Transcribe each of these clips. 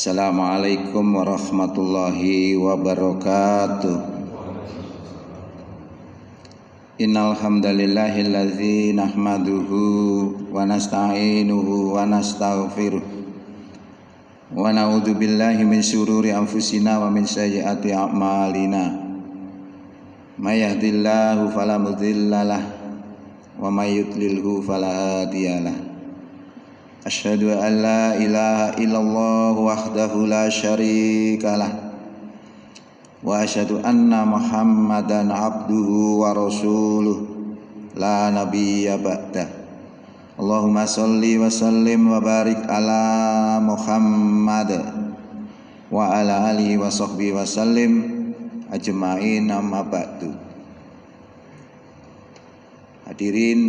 Assalamualaikum warahmatullahi wabarakatuh. Innal hamdalillahilladzi nahmaduhu wa nasta'inuhu wa nastaghfiruh wa na'udzu billahi min syururi anfusina wa min sayyiati a'malina. May yahdihillahu fala mudhillalah wa may yudlilhu fala hadiyalah. Asyhadu an la ilaha illallah wahdahu la syarikalah wa asyhadu anna Muhammadan abduhu wa rasuluh la nabiyya ba'dah. Allahumma shalli wa sallim wa barik ala Muhammad wa ala alihi wa sahbihi wa sallim ajma'in, amma ba'du. Hadirin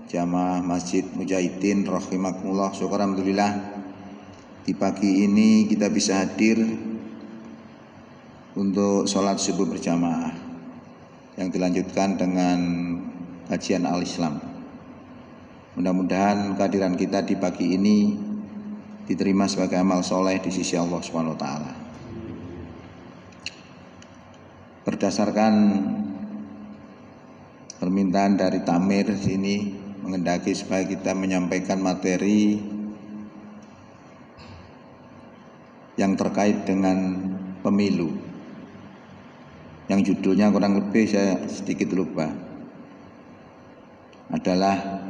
jamaah Masjid Mujahidin rahimakumullah, syukur alhamdulillah di pagi ini kita bisa hadir untuk sholat subuh berjamaah yang dilanjutkan dengan kajian al-Islam. Mudah-mudahan kehadiran kita di pagi ini diterima sebagai amal soleh di sisi Allah Subhanahu wa taala. Berdasarkan permintaan dari Tamir sini mengendaki supaya kita menyampaikan materi yang terkait dengan pemilu, yang judulnya kurang lebih saya sedikit lupa, adalah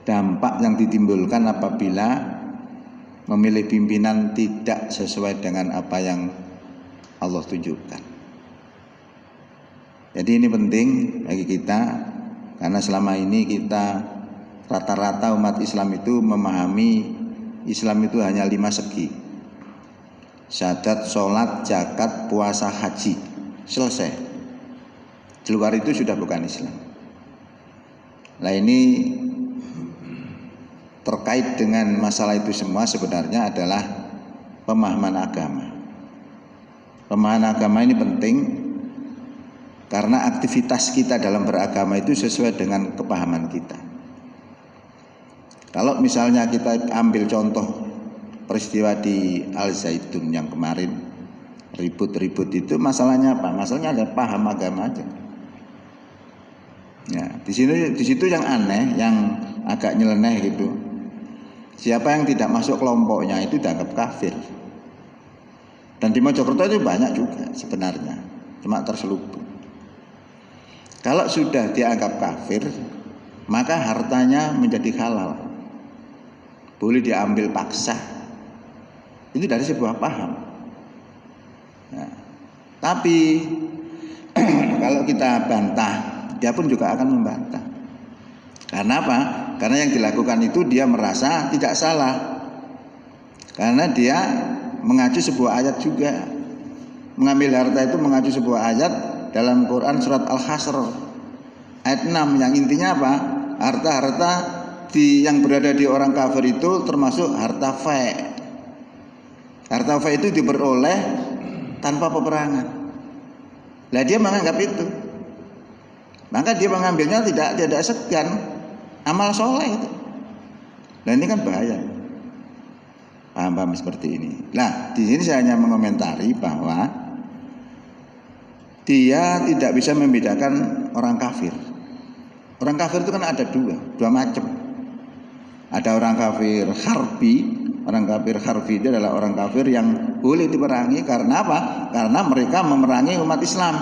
dampak yang ditimbulkan apabila memilih pimpinan tidak sesuai dengan apa yang Allah tunjukkan. Jadi ini penting bagi kita, karena selama ini kita rata-rata umat Islam itu memahami Islam itu hanya 5 segi: syahadat, sholat, zakat, puasa, haji. Selesai. Di luar itu sudah bukan Islam. Nah, ini terkait dengan masalah itu semua sebenarnya adalah pemahaman agama. Pemahaman agama ini penting karena aktivitas kita dalam beragama itu sesuai dengan kepahaman kita. Kalau misalnya kita ambil contoh peristiwa di Al-Zaitun yang kemarin, ribut-ribut itu masalahnya apa? Masalahnya ada paham agama aja. Ya, di situ yang aneh, yang agak nyeleneh gitu. Siapa yang tidak masuk kelompoknya itu dianggap kafir. Dan di Mojokerto itu banyak juga sebenarnya, cuma terselubung. Kalau sudah dianggap kafir, maka hartanya menjadi halal, boleh diambil paksa. Itu dari sebuah paham. Nah, tapi kalau kita bantah, dia pun juga akan membantah. Karena apa? Karena yang dilakukan itu dia merasa tidak salah, karena dia mengacu sebuah ayat juga. Mengambil harta itu mengacu sebuah ayat dalam Quran surat Al-Hasr ayat 6 yang intinya apa? Harta-harta yang berada di orang kafir itu termasuk harta fai'. Harta fai' itu diperoleh tanpa peperangan. Lah dia menganggap itu, maka dia mengambilnya tidak segan, amal soleh itu. Nah, ini kan bahaya. Paham-paham seperti ini. Nah, di sini saya hanya mengomentari bahwa dia tidak bisa membedakan orang kafir. Orang kafir itu kan ada dua macam. Ada orang kafir harbi. Orang kafir harbi itu adalah orang kafir yang boleh diperangi. Karena apa? Karena mereka memerangi umat Islam,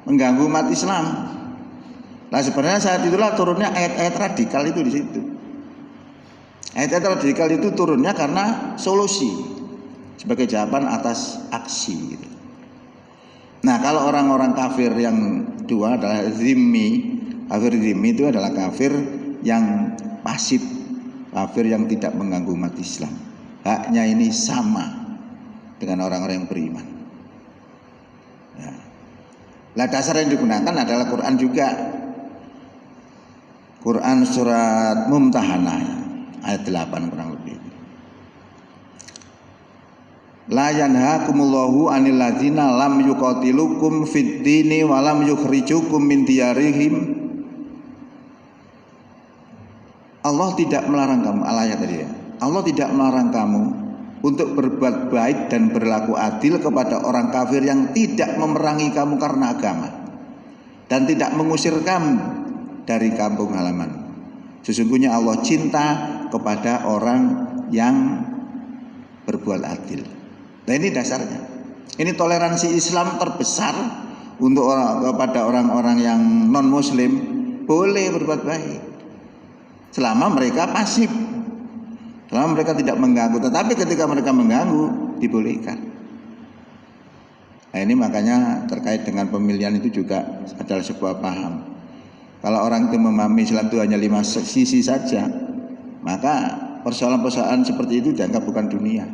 mengganggu umat Islam. Nah, sebenarnya saat itulah turunnya ayat-ayat radikal itu di situ. Ayat-ayat radikal itu turunnya karena solusi sebagai jawaban atas aksi gitu. Nah, kalau orang-orang kafir yang dua adalah zimmi. Kafir zimmi itu adalah kafir yang pasif, kafir yang tidak mengganggu umat Islam. Haknya ini sama dengan orang-orang yang beriman. Ya. Nah, dasar yang digunakan adalah Quran juga. Quran surat Mumtahanah ayat 8 kurang lebih. La yanhaakumullahu 'anil ladzina lam yuqatilukum fid dini wa lam yukhrijukum min diyarihim. Allah tidak melarang kamu, ayat tadi ya. Allah tidak melarang kamu untuk berbuat baik dan berlaku adil kepada orang kafir yang tidak memerangi kamu karena agama dan tidak mengusir kamu dari kampung halaman. Sesungguhnya Allah cinta kepada orang yang berbuat adil. Nah, ini dasarnya. Ini toleransi Islam terbesar untuk kepada orang-orang yang non muslim, boleh berbuat baik selama mereka pasif, selama mereka tidak mengganggu. Tetapi ketika mereka mengganggu, dibolehkan. Nah, ini makanya terkait dengan pemilihan itu juga adalah sebuah paham. Kalau orang itu memahami Islam itu hanya 5 sisi saja, maka persoalan-persoalan seperti itu dianggap bukan dunia,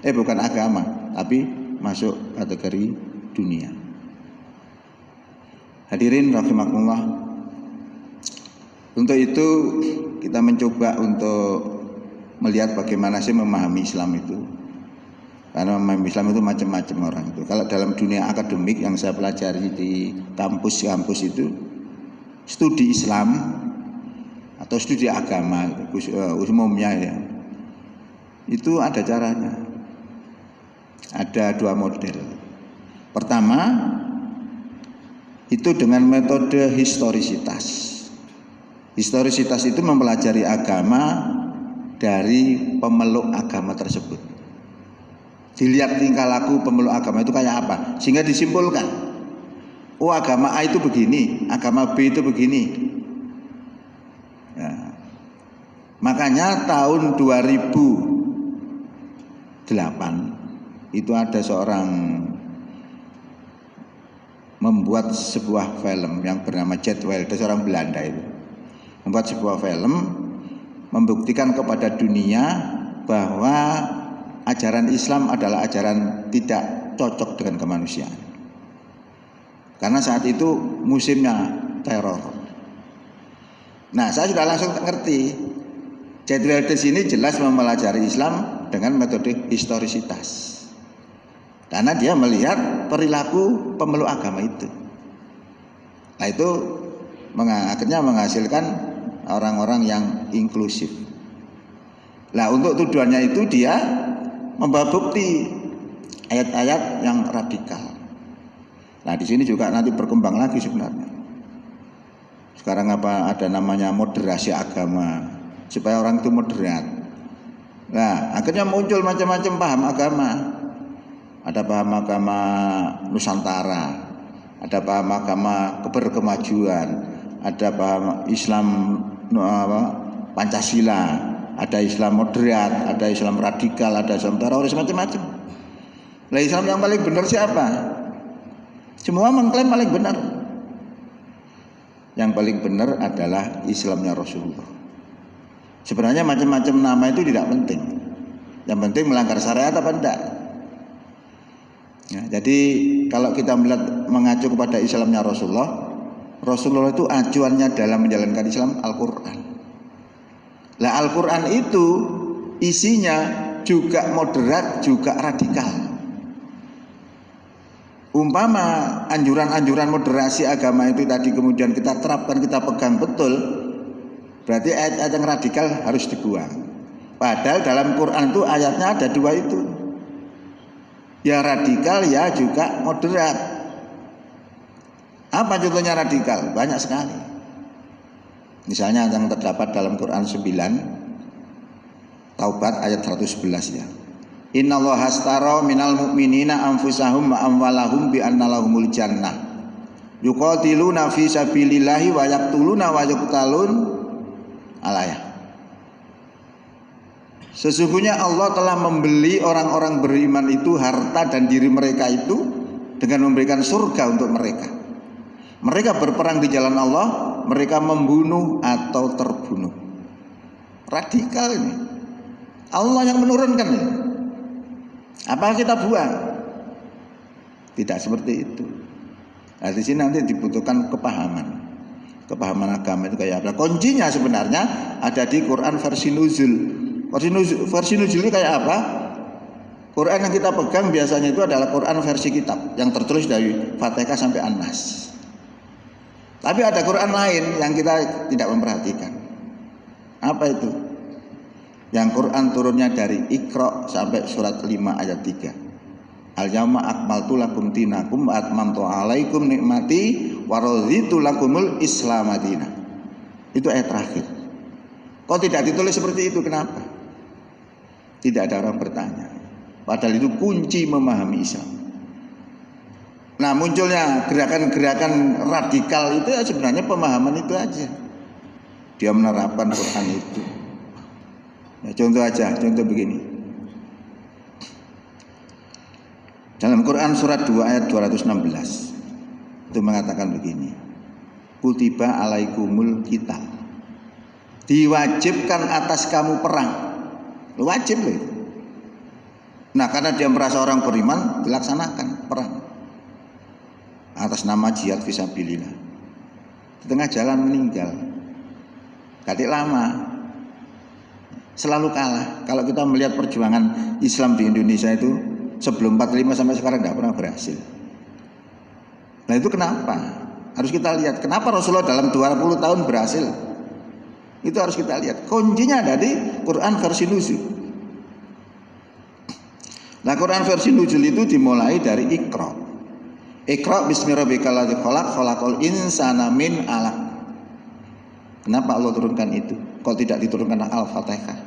bukan agama, tapi masuk kategori dunia. Hadirin rahimakumullah. Untuk itu kita mencoba untuk melihat bagaimana sih memahami Islam itu. Karena memahami Islam itu macam-macam orang itu. Kalau dalam dunia akademik yang saya pelajari di kampus-kampus itu, studi Islam atau studi agama umumnya ya, itu ada caranya. Ada 2 model. Pertama, itu dengan metode historisitas. Historisitas itu mempelajari agama dari pemeluk agama tersebut. Dilihat tingkah laku pemeluk agama itu kayak apa, sehingga disimpulkan, oh agama A itu begini, agama B itu begini. Ya. Makanya tahun 2008 itu ada seorang membuat sebuah film yang bernama Jadwal, itu seorang Belanda itu. Membuat sebuah film membuktikan kepada dunia bahwa ajaran Islam adalah ajaran tidak cocok dengan kemanusiaan. Karena saat itu musimnya teror. Nah, saya sudah langsung ngerti. Jadwal di sini jelas mempelajari Islam dengan metode historisitas. Karena dia melihat perilaku pemeluk agama itu. Nah, itu akhirnya menghasilkan orang-orang yang inklusif. Nah, untuk tujuannya itu dia membawa bukti ayat-ayat yang radikal. Nah, di sini juga nanti berkembang lagi sebenarnya. Sekarang ada namanya moderasi agama, supaya orang itu moderat. Nah, akhirnya muncul macam-macam paham agama. Ada paham agama Nusantara, ada paham agama keberkemajuan, ada paham Islam Pancasila, ada Islam moderat, ada Islam radikal, ada Islam teroris, macam-macam. Nah, Islam yang paling benar siapa? Semua mengklaim paling benar. Yang paling benar adalah Islamnya Rasulullah. Sebenarnya macam-macam nama itu tidak penting. Yang penting melanggar syariat apa enggak. Ya, jadi kalau kita melihat mengacu kepada Islamnya Rasulullah, Rasulullah itu acuannya dalam menjalankan Islam Al-Quran. Nah, Al-Quran itu isinya juga moderat, juga radikal. Umpama anjuran-anjuran moderasi agama itu tadi kemudian kita terapkan, kita pegang betul, berarti ayat-ayat yang radikal harus dibuang. Padahal dalam Quran itu ayatnya ada 2 itu. Ya radikal, ya juga moderat. Apa contohnya radikal? Banyak sekali. Misalnya yang terdapat dalam Quran 9 Taubat ayat 111 ya. Innallaha astara minal mu'minina anfusahum wa amwalahum bi anna lahumul jannah. Yuqatiluna fi sabilillahi wa yaqtuluna wa yuqtalun. Al-ayah. Sesungguhnya Allah telah membeli orang-orang beriman itu harta dan diri mereka itu dengan memberikan surga untuk mereka. Mereka berperang di jalan Allah, mereka membunuh atau terbunuh. Radikal ini. Allah yang menurunkan ini. Apa kita buang? Tidak seperti itu. Nah, di sini nanti dibutuhkan kepahaman. Kepahaman agama itu kayak apa? Kuncinya sebenarnya ada di Quran versi nuzul. Versi nuzul ini kayak apa? Quran yang kita pegang biasanya itu adalah Quran versi kitab yang tertulis dari Fatihah sampai An-Nas. Tapi ada Quran lain yang kita tidak memperhatikan. Apa itu? Yang Quran turunnya dari Iqra sampai surat 5 ayat 3. Al-yawma akmaltu lakum dinakum wa atmamtu alaikum nikmati wa raditu lakumul Islam madina. Itu ayat terakhir. Kok tidak ditulis seperti itu? Kenapa? Tidak ada orang bertanya. Padahal itu kunci memahami Islam. Nah, munculnya gerakan-gerakan radikal itu ya sebenarnya pemahaman itu aja. Dia menerapkan Quran itu. Ya, contoh begini. Dalam Quran surat 2 ayat 216 itu mengatakan begini. Kutiba alaikumul qital. Diwajibkan atas kamu perang. Wajib loh. Nah, karena dia merasa orang beriman, dilaksanakan perang atas nama jihad fisabilillah. Di tengah jalan meninggal. Kadek lama. Selalu kalah. Kalau kita melihat perjuangan Islam di Indonesia itu sebelum 45 sampai sekarang tidak pernah berhasil. Nah, itu kenapa? Harus kita lihat kenapa Rasulullah dalam 20 tahun berhasil. Itu harus kita lihat. Kuncinya ada di Quran versi nuzul. Nah, Quran versi nuzul itu dimulai dari Iqra. Iqra bismi rabbikal ladzi khalaq, khalaqal insana min 'alaq. Kenapa Allah turunkan itu? Kok tidak diturunkan Al-Fatihah?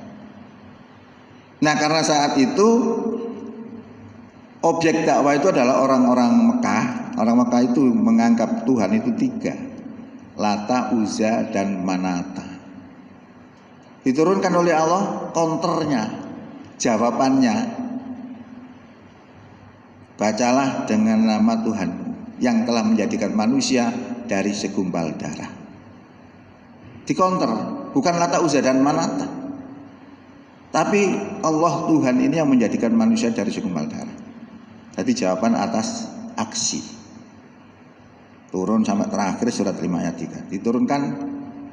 Nah, karena saat itu objek dakwah itu adalah orang-orang Mekah. Orang Mekah itu menganggap Tuhan itu 3. Lata, Uzza, dan Manata. Diturunkan oleh Allah counternya, jawabannya. Bacalah dengan nama Tuhan yang telah menjadikan manusia dari segumpal darah. Di counter, bukan Lata, Uzza, dan Manata. Tapi Allah Tuhan ini yang menjadikan manusia dari segumpal darah. Jadi jawaban atas aksi. Turun sampai terakhir surat 5 ayat 3. Diturunkan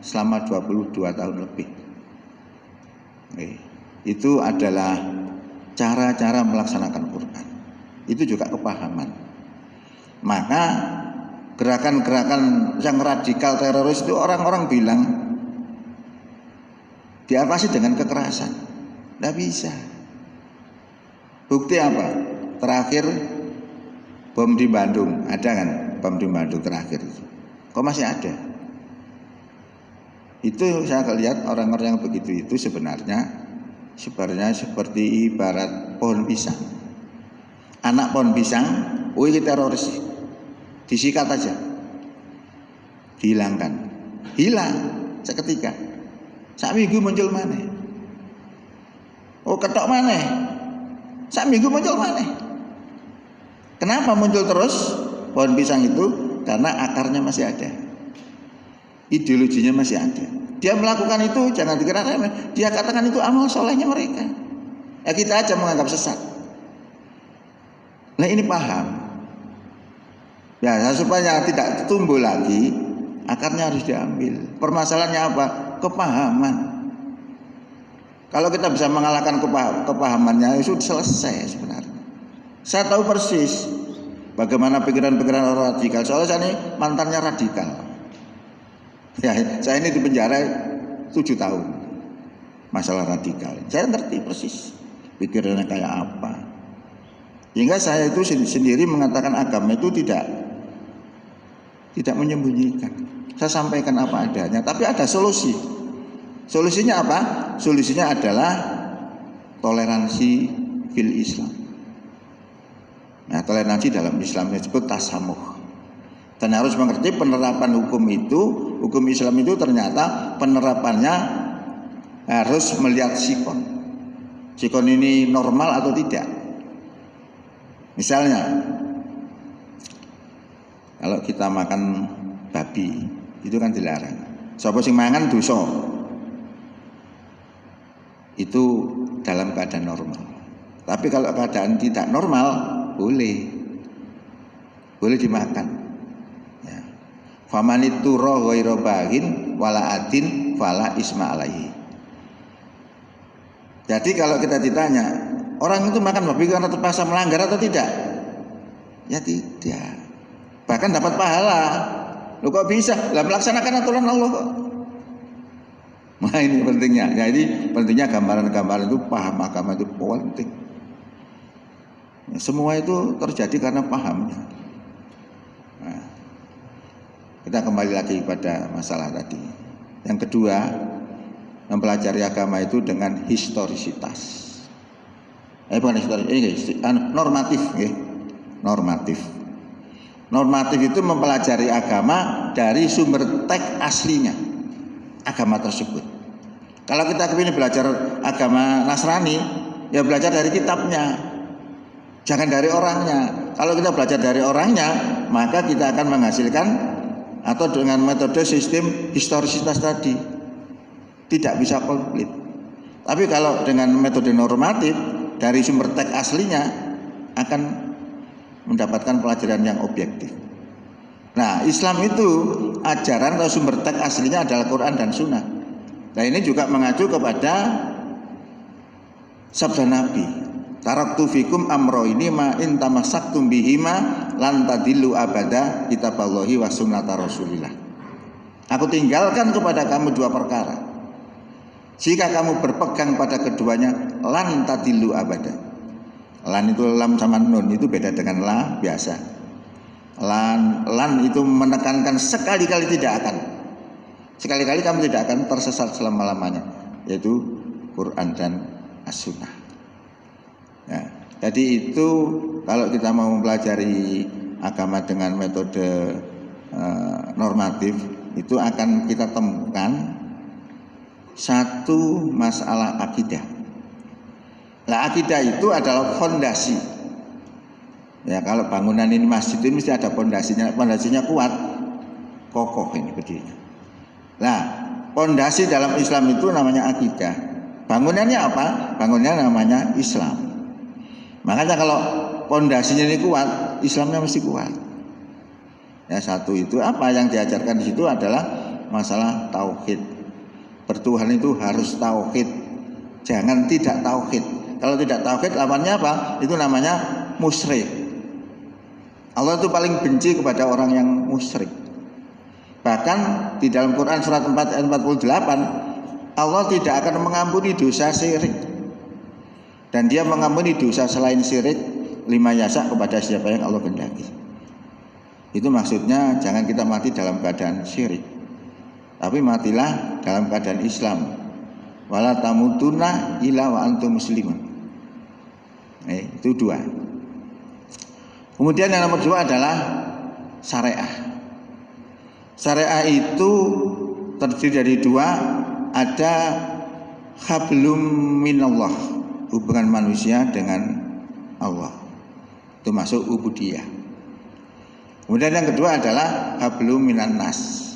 selama 22 tahun lebih. Oke. Itu adalah cara-cara melaksanakan Quran. Itu juga kepahaman. Maka gerakan-gerakan yang radikal teroris itu orang-orang bilang diatasi dengan kekerasan. Tidak bisa. Bukti apa? Terakhir bom di Bandung, ada kan? Bom di Bandung terakhir itu. Kok masih ada? Itu saya lihat orang-orang yang begitu itu sebenarnya seperti ibarat pohon pisang. Anak pohon pisang, wih teroris, disikat aja, dihilangkan, hilang seketika. Sak minggu muncul mana? Oh, ketok mana? Sak minggu muncul mana? Kenapa muncul terus pohon pisang itu? Karena akarnya masih ada, ideologinya masih ada. Dia melakukan itu jangan dikira remeh. Dia katakan itu amal solehnya mereka. Ya kita aja menganggap sesat. Nah, ini paham. Ya, supaya tidak tumbuh lagi, akarnya harus diambil. Permasalahannya apa? Kepahaman. Kalau kita bisa mengalahkan kepahamannya, itu selesai sebenarnya. Saya tahu persis bagaimana pikiran-pikiran orang radikal. Soalnya saya ini mantannya radikal. Ya, saya ini di penjara 7 tahun. Masalah radikal. Saya ngerti persis pikirannya kayak apa. Hingga saya itu sendiri mengatakan agama itu tidak menyembunyikan. Saya sampaikan apa adanya, tapi ada solusi. Solusinya apa? Solusinya adalah toleransi fil Islam. Nah, toleransi dalam Islam disebut tasamuh. Dan harus mengerti penerapan hukum Islam itu ternyata penerapannya harus melihat sikon. Sikon ini normal atau tidak. Misalnya, kalau kita makan babi, itu kan dilarang. Sapa sing mangan dosa. Itu dalam keadaan normal. Tapi kalau keadaan tidak normal, boleh dimakan. Famanitu roh ghairu baghin wala adin fala isma alaihi. Jadi kalau kita ditanya, orang itu makan babi karena terpaksa melanggar atau tidak? Ya tidak. Bahkan dapat pahala. Loh kok bisa? Lah melaksanakan aturan Allah kok. Nah ini pentingnya. Jadi pentingnya gambaran-gambaran itu, paham agama itu penting. Semua itu terjadi karena pahamnya. Nah, kita kembali lagi pada masalah tadi. Yang kedua, mempelajari agama itu dengan historisitas. Bukan historisitas, normatif, normatif. Normatif itu mempelajari agama dari sumber teks aslinya agama tersebut. Kalau kita ingin belajar agama Nasrani, ya belajar dari kitabnya, jangan dari orangnya. Kalau kita belajar dari orangnya, maka kita akan menghasilkan atau dengan metode sistem historisitas tadi tidak bisa komplit. Tapi kalau dengan metode normatif dari sumber teks aslinya akan mendapatkan pelajaran yang objektif. Nah, Islam itu ajaran atau sumber teks aslinya adalah Quran dan Sunnah. Nah, ini juga mengacu kepada sabda Nabi, taraktu fikum amro ini ma in tamassaktum bihima lan tadillu abada kitaballahi wa sunnata rasulillah. Aku tinggalkan kepada kamu dua perkara. Jika kamu berpegang pada keduanya, lan tadillu abada. Lan itu lam sama nun, itu beda dengan la biasa. Lan itu menekankan sekali-kali tidak akan. Sekali-kali kamu tidak akan tersesat selama-lamanya, yaitu Quran dan As-Sunnah. Ya, jadi itu kalau kita mau mempelajari agama dengan metode normatif, itu akan kita temukan satu masalah akidah. Nah, akidah itu adalah fondasi. Ya, kalau bangunan ini masjid ini mesti ada fondasinya. Fondasinya kuat, kokoh ini berdirinya. Nah, fondasi dalam Islam itu namanya akidah. Bangunannya apa? Bangunannya namanya Islam. Makanya kalau fondasinya ini kuat, Islamnya mesti kuat. Ya, satu itu apa yang diajarkan di situ adalah masalah tauhid. Bertuhan itu harus tauhid, jangan tidak tauhid. Kalau tidak tauhid lawannya apa? Itu namanya musyrik. Allah itu paling benci kepada orang yang musyrik. Bahkan di dalam Quran surat 4 ayat 48, Allah tidak akan mengampuni dosa syirik. Dan dia mengampuni dosa selain syirik 5 yasa kepada siapa yang Allah kehendaki. Itu maksudnya jangan kita mati dalam keadaan syirik, tapi matilah dalam keadaan Islam. Wala tamutunna illa wa antum muslimun. Itu dua. Kemudian yang nomor 2 adalah syariah. Syariah itu terdiri dari 2, ada hablum minallah, hubungan manusia dengan Allah. Itu masuk ubudiyah. Kemudian yang kedua adalah hablum minan nas.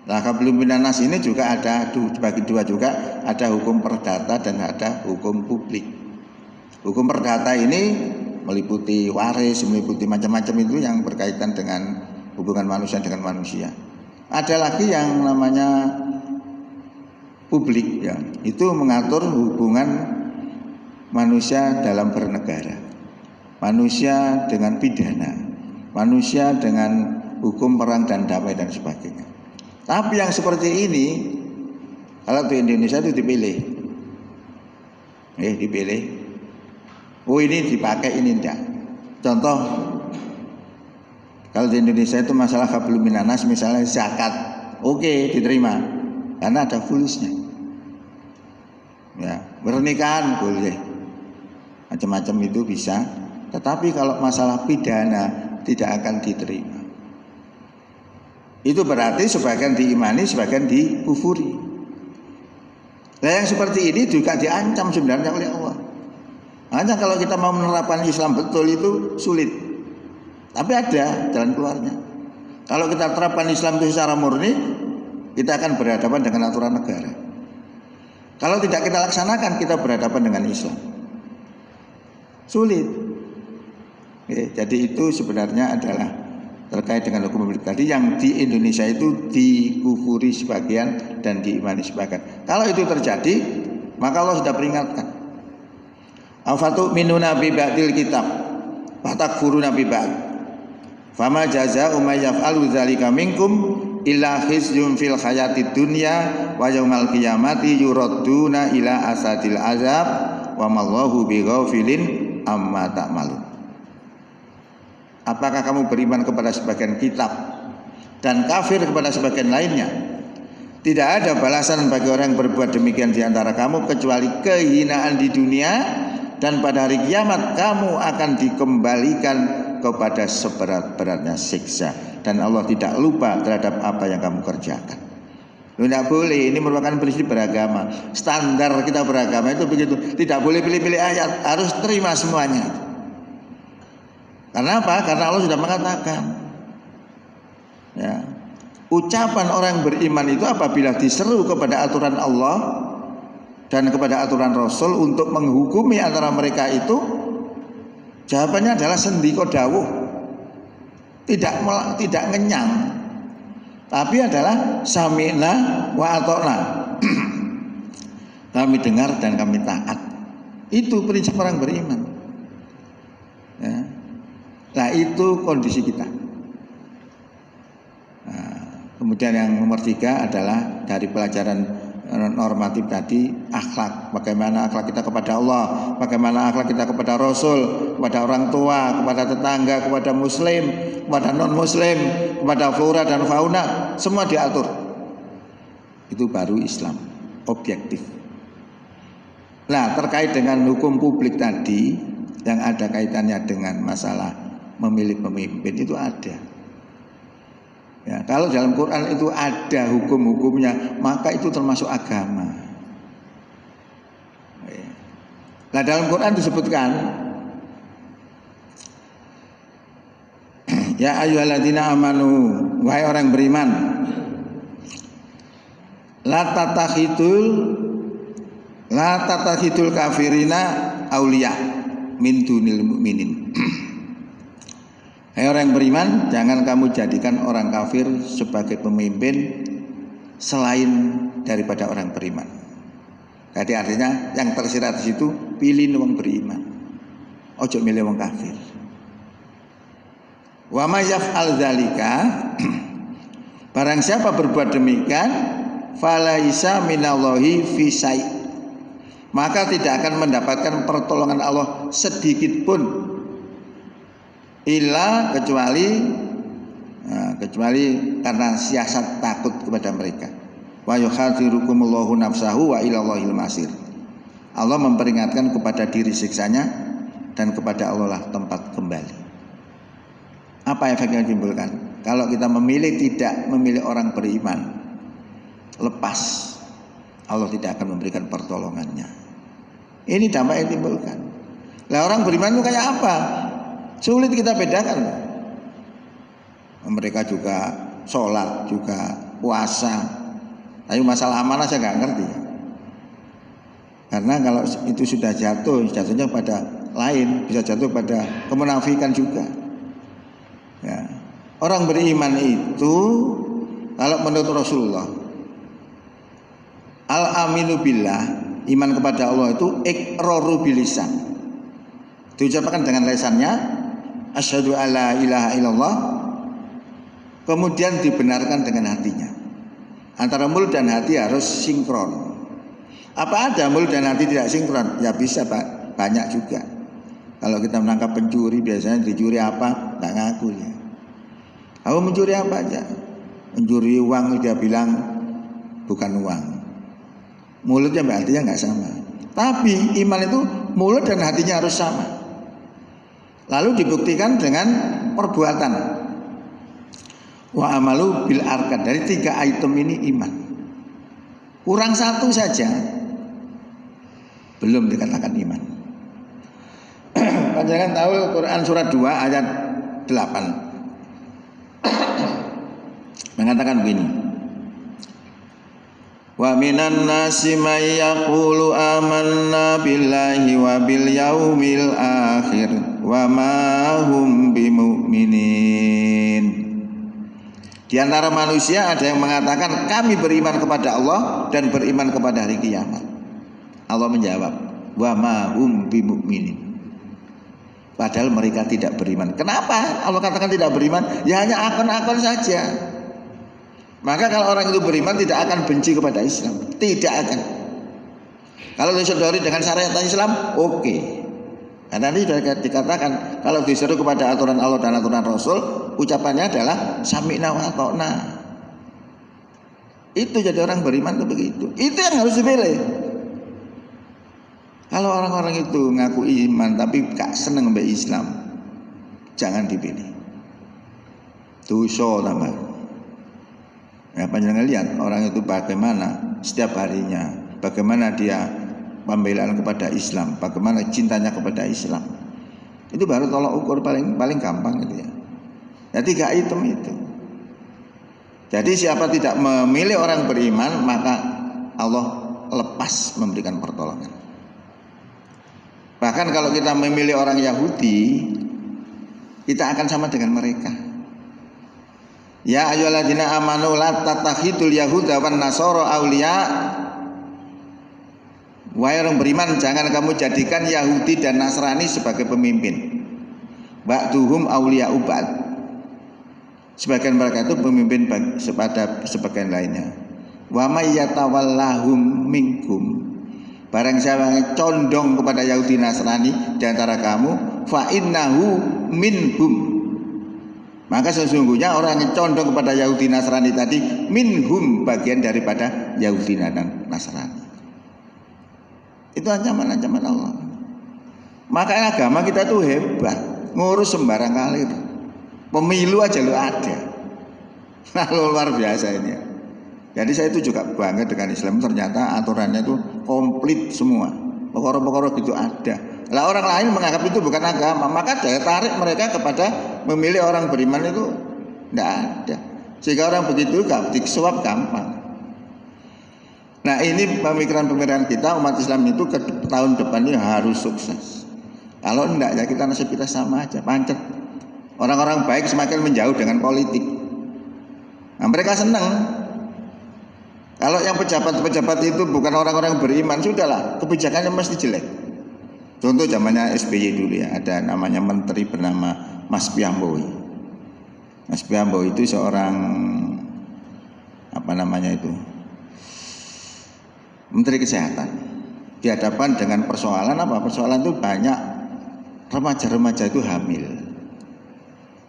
Nah, hablum minan nas ini juga ada dibagi 2 juga, ada hukum perdata dan ada hukum publik. Hukum perdata ini meliputi waris, meliputi macam-macam itu yang berkaitan dengan hubungan manusia dengan manusia. Ada lagi yang namanya publik, ya, itu mengatur hubungan manusia dalam bernegara, manusia dengan pidana, manusia dengan hukum perang dan damai dan sebagainya. Tapi yang seperti ini kalau di Indonesia itu dipilih, dipilih. Oh, ini dipakai, ini enggak. Contoh, kalau di Indonesia itu masalah hablum minan nas, misalnya zakat, oke, diterima karena ada fulusnya. Ya, pernikahan boleh, macam-macam itu bisa. Tetapi kalau masalah pidana tidak akan diterima. Itu berarti sebagian diimani, sebagian dikufuri. Nah, yang seperti ini juga diancam sebenarnya oleh Allah. Hanya kalau kita mau menerapkan Islam betul itu sulit. Tapi ada jalan keluarnya. Kalau kita terapkan Islam itu secara murni, kita akan berhadapan dengan aturan negara. Kalau tidak kita laksanakan, kita berhadapan dengan Islam. Sulit. Jadi itu sebenarnya adalah terkait dengan hukum publik tadi yang di Indonesia itu dikufuri sebagian dan diimani sebagian. Kalau itu terjadi, maka Allah sudah peringatkan. Afatu minuna bi ba'dil kitab wa takfuruna bi ba'd. Fama jazaa'u may yaf'alu dzalika minkum illa khizyun fil hayatid dunya wa yaumal qiyamati yuradduna ila asadil azab wa mallahu bighafilin amma ta'malun. Apakah kamu beriman kepada sebagian kitab dan kafir kepada sebagian lainnya? Tidak ada balasan bagi orang yang berbuat demikian di antara kamu kecuali kehinaan di dunia, dan pada hari kiamat kamu akan dikembalikan kepada seberat-beratnya siksa, dan Allah tidak lupa terhadap apa yang kamu kerjakan. Tidak boleh, ini merupakan prinsip beragama. Standar kita beragama itu begitu, tidak boleh pilih-pilih ayat, harus terima semuanya. Karena apa? Karena Allah sudah mengatakan, ya, ucapan orang beriman itu apabila diseru kepada aturan Allah dan kepada aturan Rasul untuk menghukumi antara mereka itu, jawabannya adalah sendiko dawuh, tidak ngenyang, tapi adalah sami'na wa ata'na. Kami dengar dan kami taat. Itu prinsip orang beriman, ya. Nah, itu kondisi kita. Nah, kemudian yang nomor 3 adalah dari pelajaran normatif tadi, akhlak. Bagaimana akhlak kita kepada Allah, bagaimana akhlak kita kepada Rasul, kepada orang tua, kepada tetangga, kepada muslim, kepada non muslim, kepada flora dan fauna, semua diatur. Itu baru Islam objektif. Nah, terkait dengan hukum publik tadi yang ada kaitannya dengan masalah memilih pemimpin, itu ada. Ya, kalau dalam Quran itu ada hukum-hukumnya, maka itu termasuk agama. Nah, dalam Quran disebutkan, ya ayyuhalladzina amanu, wahai orang beriman, la tatakhidul kafirina auliya min dunil mu'minin. Hai orang yang beriman, jangan kamu jadikan orang kafir sebagai pemimpin selain daripada orang beriman. Jadi artinya yang tersirat di situ, pilih orang beriman, ojo milih orang kafir. Wa may yaf'al dzalika, barang siapa berbuat demikian, falaisa minallahi fi syai', maka tidak akan mendapatkan pertolongan Allah sedikit pun, illa kecuali karena siasat takut kepada mereka. Wa yuhadzirukumullahu nafsahu wa ilallahil masir. Allah memperingatkan kepada diri siksanya, dan kepada Allah lah tempat kembali. Apa efek yang ditimbulkan? Kalau kita tidak memilih orang beriman, lepas, Allah tidak akan memberikan pertolongannya. Ini dampak yang ditimbulkan. Lah, orang beriman itu kayak apa? Sulit kita bedakan. Mereka juga sholat, juga puasa, tapi masalah amanah saya nggak ngerti. Karena kalau itu sudah jatuhnya pada lain, bisa jatuh pada kemunafikan juga. Ya. Orang beriman itu, kalau menurut Rasulullah, al-aminu billah, iman kepada Allah itu iqraru bilisan, diucapkan dengan lisannya, asyhadu alla ilaha illallah, kemudian dibenarkan dengan hatinya. Antara mulut dan hati harus sinkron. Apa ada mulut dan hati tidak sinkron? Ya bisa, Pak, banyak juga. Kalau kita menangkap pencuri, biasanya dicuri apa? Nggak ngaku ya. Kamu mencuri apa aja? Mencuri uang, dia bilang bukan uang. Mulutnya artinya nggak sama. Tapi iman itu mulut dan hatinya harus sama. Lalu dibuktikan dengan perbuatan. Wa amalu bil arkan. Dari 3 item ini iman. Kurang 1 saja, belum dikatakan iman. Panjangan tahu Quran surat 2 ayat 8 mengatakan begini. Wa minan nasi may yaqulu amanna billahi wa bil yaumil akhir wa ma hum bimu'minin. Di antara manusia ada yang mengatakan kami beriman kepada Allah dan beriman kepada hari kiamat. Allah menjawab, wa ma hum bimu'minin. Padahal mereka tidak beriman. Kenapa Allah katakan tidak beriman? Ya hanya akun-akun saja. Maka kalau orang itu beriman tidak akan benci kepada Islam, tidak akan. Kalau disodori dengan syariat Islam, oke. Karena ini sudah dikatakan kalau disuruh kepada aturan Allah dan aturan Rasul, ucapannya adalah sami'na wa ata'na. Itu jadi orang beriman itu begitu. Itu yang harus dipilih. Kalau orang-orang itu ngaku iman tapi gak seneng sama Islam, jangan dipilih. Dosa namanya. Ya, panjenengan lihat orang itu bagaimana setiap harinya, bagaimana dia pembelaan kepada Islam, bagaimana cintanya kepada Islam. Itu baru tolak ukur paling gampang gitu ya. Jadi gak item itu. Jadi siapa tidak memilih orang beriman, maka Allah lepas memberikan pertolongan. Bahkan kalau kita memilih orang Yahudi, kita akan sama dengan mereka. Ya ayyuhalladzina amanu la tattakhidul yahuda wan nasara auliya. Wahai orang beriman, jangan kamu jadikan Yahudi dan Nasrani sebagai pemimpin. Ba'duhum auliya ubad. Sebagian mereka itu pemimpin pada sebagian lainnya. Wa may yatawallahum minkum. Barang siapa yang condong kepada Yahudi Nasrani di antara kamu, fa innahu minhum. Maka sesungguhnya orang yang condong kepada Yahudi Nasrani tadi minhum, bagian daripada Yahudi dan Nasrani. Itu ancaman-ancaman Allah. Makanya agama kita tuh hebat, ngurus sembarang kalir. Pemilu aja lo ada. Lalu luar biasa ini ya. Jadi saya itu juga bangga dengan Islam, ternyata aturannya itu komplit semua. Pokok-pokok gitu ada. Lah orang lain menganggap itu bukan agama, maka daya tarik mereka kepada memilih orang beriman itu tidak ada. Sehingga orang begitu disuap gampang. Nah ini pemikiran-pemikiran kita umat Islam itu ke tahun depan ini harus sukses. Kalau enggak ya kita nasib kita sama aja, pancet. Orang-orang baik semakin menjauh dengan politik. Nah mereka senang. Kalau yang pejabat-pejabat itu bukan orang-orang beriman, sudahlah kebijakannya mesti jelek. Contoh zamannya SBY dulu ya, ada namanya menteri bernama Mas Piamboi. Mas Piamboi itu seorang Menteri Kesehatan. Dihadapkan dengan persoalan apa? Persoalan itu banyak remaja-remaja itu hamil.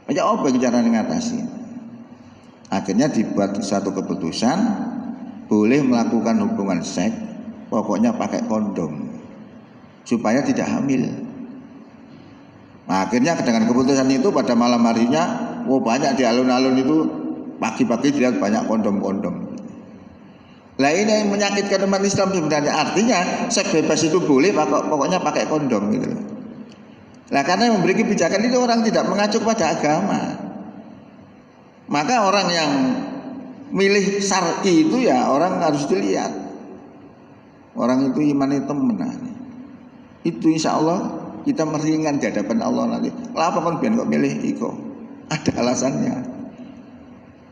Banyak apa cara mengatasi? Akhirnya dibuat satu keputusan, boleh melakukan hubungan seks, pokoknya pakai kondom supaya tidak hamil. Nah, akhirnya dengan keputusan itu pada malam harinya, banyak di alun-alun itu pagi-pagi dilihat banyak kondom-kondom. Lah ini yang menyakitkan umat Islam sebenarnya. Artinya seks bebas itu boleh, pokoknya pakai kondom gitu. Lah karena yang memberi kebijakan itu orang tidak mengacu pada agama. Maka orang yang milih syar'i itu ya orang harus dilihat. Orang itu imannya temenan. Itu insya Allah kita meringan di hadapan Allah nanti. Apa kon biar kok milih iko? Ada alasannya.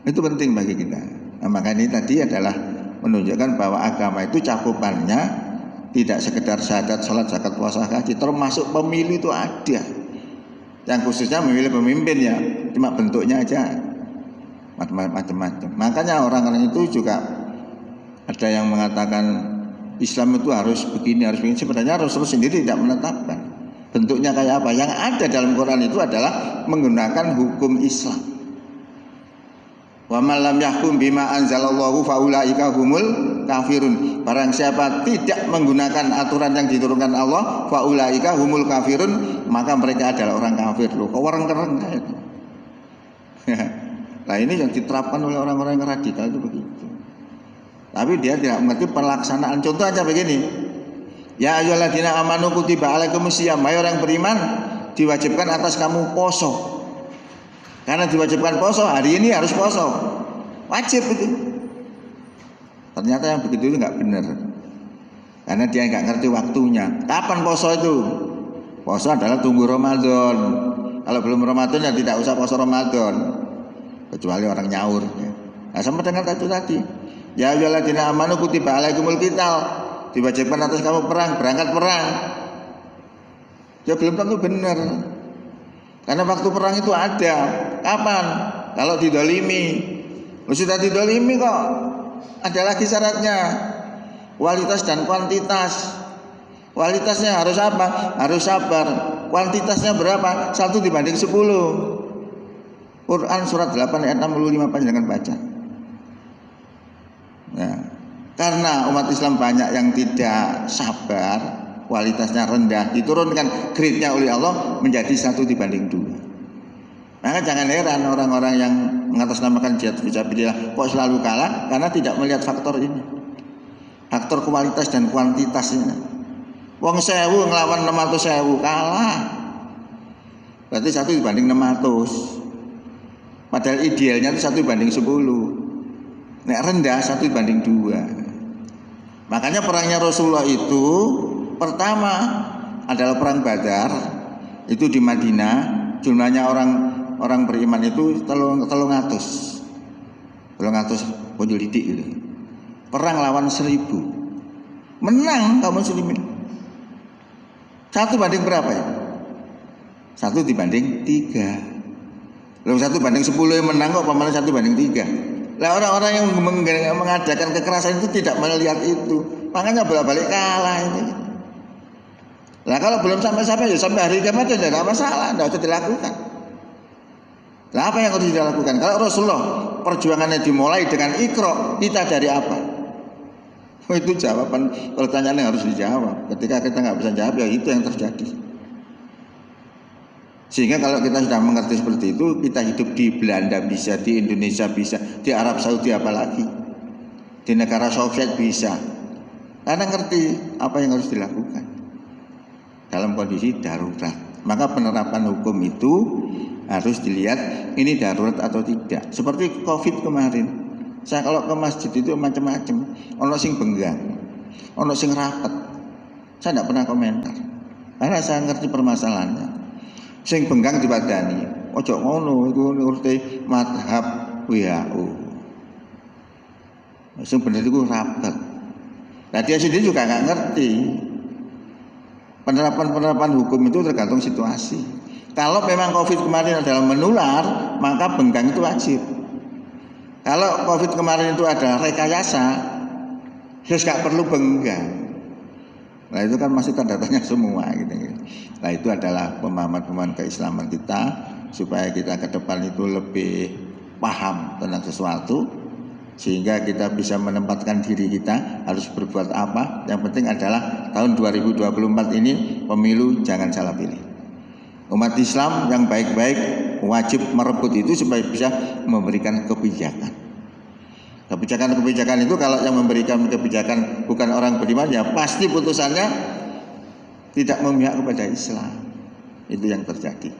Itu penting bagi kita. Nah, maka ini tadi adalah menunjukkan bahwa agama itu cakupannya tidak sekedar syahadat, salat, zakat, puasa, haji, termasuk pemilu itu ada. Yang khususnya memilih pemimpin ya, cuma bentuknya aja macam-macam. Makanya orang-orang itu juga ada yang mengatakan Islam itu harus begini, harus begini. Sebenarnya Rasul sendiri tidak menetapkan bentuknya kayak apa. Yang ada dalam Quran itu adalah menggunakan hukum Islam. Wa man lam yahkum bima anzalallahu faulaika humul kafirun. Barang siapa tidak menggunakan aturan yang diturunkan Allah, faulaika humul kafirun, maka mereka adalah orang kafir. Loh, kok orang keren kayak itu. Nah ini yang diterapkan oleh orang-orang yang radikal itu begitu. Tapi dia tidak mengerti pelaksanaan. Contoh aja begini. Ya ayyuhalladzina amanu kutiba alaikumusiyam. Hai orang beriman, diwajibkan atas kamu poso. Karena diwajibkan poso, hari ini harus poso. Wajib itu. Ternyata yang begitu itu nggak benar. Karena dia nggak ngerti waktunya. Kapan poso itu? Poso adalah tunggu Ramadan. Kalau belum Ramadan ya tidak usah poso Ramadan. Kecuali orang nyaur ya. Nah sama dengan tadi ya ayyuhalladzina amanu kutiba alaikumul qital, diwajibkan atas kamu perang, berangkat perang. Ya belum tentu benar. Karena waktu perang itu ada. Kapan? Kalau didolimi. Lu sudah didolimi kok. Ada lagi syaratnya. Kualitas dan kuantitas. Kualitasnya harus apa? Harus sabar. Kuantitasnya berapa? 1:10. Quran surat 8 ayat 65 panjenengan baca. Ya. Karena umat Islam banyak yang tidak sabar, kualitasnya rendah, diturunkan grade-nya oleh Allah menjadi 1:2. Maka jangan heran orang-orang yang mengatasnamakan jihad fisabilillah kok selalu kalah, karena tidak melihat faktor ini, faktor kualitas dan kuantitasnya. Wong 1000 ngelawan 600.000 kalah, berarti 1:600. Padahal idealnya itu 1:10. Nek rendah 1:2. Makanya perangnya Rasulullah itu pertama adalah perang Badar, itu di Madinah. Jumlahnya orang beriman itu 300 ponjolidik gitu. Perang lawan 1000, menang kaum muslimin. 1 banding berapa ya? 1:3. Lalu 1:10 yang menang kok malah 1:3. Lah orang-orang yang mengadakan kekerasan itu tidak melihat itu, makanya bolak-balik kalah ini. Lah kalau belum sampai ya sampai hari kiamat tidak ada masalah, tidak usah dilakukan. Lah apa yang harus dilakukan? Kalau Rasulullah perjuangannya dimulai dengan Iqra, kita dari apa? Itu jawaban pertanyaan yang harus dijawab. Ketika kita nggak bisa jawab, ya itu yang terjadi. Sehingga kalau kita sudah mengerti seperti itu, kita hidup di Belanda bisa, di Indonesia bisa, di Arab Saudi apalagi, di negara Soviet bisa. Karena ngerti apa yang harus dilakukan dalam kondisi darurat. Maka penerapan hukum itu harus dilihat ini darurat atau tidak. Seperti COVID kemarin, saya kalau ke masjid itu macam-macam, ono sing benggang, ono sing rapat. Saya tidak pernah komentar karena saya ngerti permasalahannya. Sing benggang dipadani, ojo ngono iku nurute madhab WHO. Sing bener iku rapat. Nah dia sendiri juga nggak ngerti. Penerapan hukum itu tergantung situasi. Kalau memang COVID kemarin adalah menular, maka benggang itu wajib. Kalau COVID kemarin itu adalah rekayasa, ya nggak perlu benggang. Nah itu kan masih tanda tanya semua gitu. Nah itu adalah pemahaman keislaman kita, supaya kita ke depan itu lebih paham tentang sesuatu, sehingga kita bisa menempatkan diri kita harus berbuat apa. Yang penting adalah tahun 2024 ini pemilu jangan salah pilih. Umat Islam yang baik-baik wajib merebut itu supaya bisa memberikan kebijakan. Kebijakan itu kalau yang memberikan kebijakan bukan orang beriman, ya pasti putusannya tidak memihak kepada Islam. Itu yang terjadi.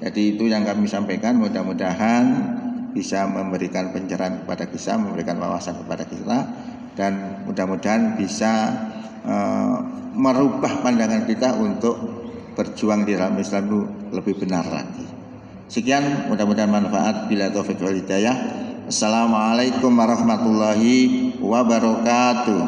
Jadi itu yang kami sampaikan, mudah-mudahan bisa memberikan pencerahan kepada kita, memberikan wawasan kepada kita, dan mudah-mudahan bisa merubah pandangan kita untuk berjuang di dalam Islam itu lebih benar lagi. Sekian, mudah-mudahan manfaat. Bila taufik wal hidayah. Assalamualaikum warahmatullahi wabarakatuh.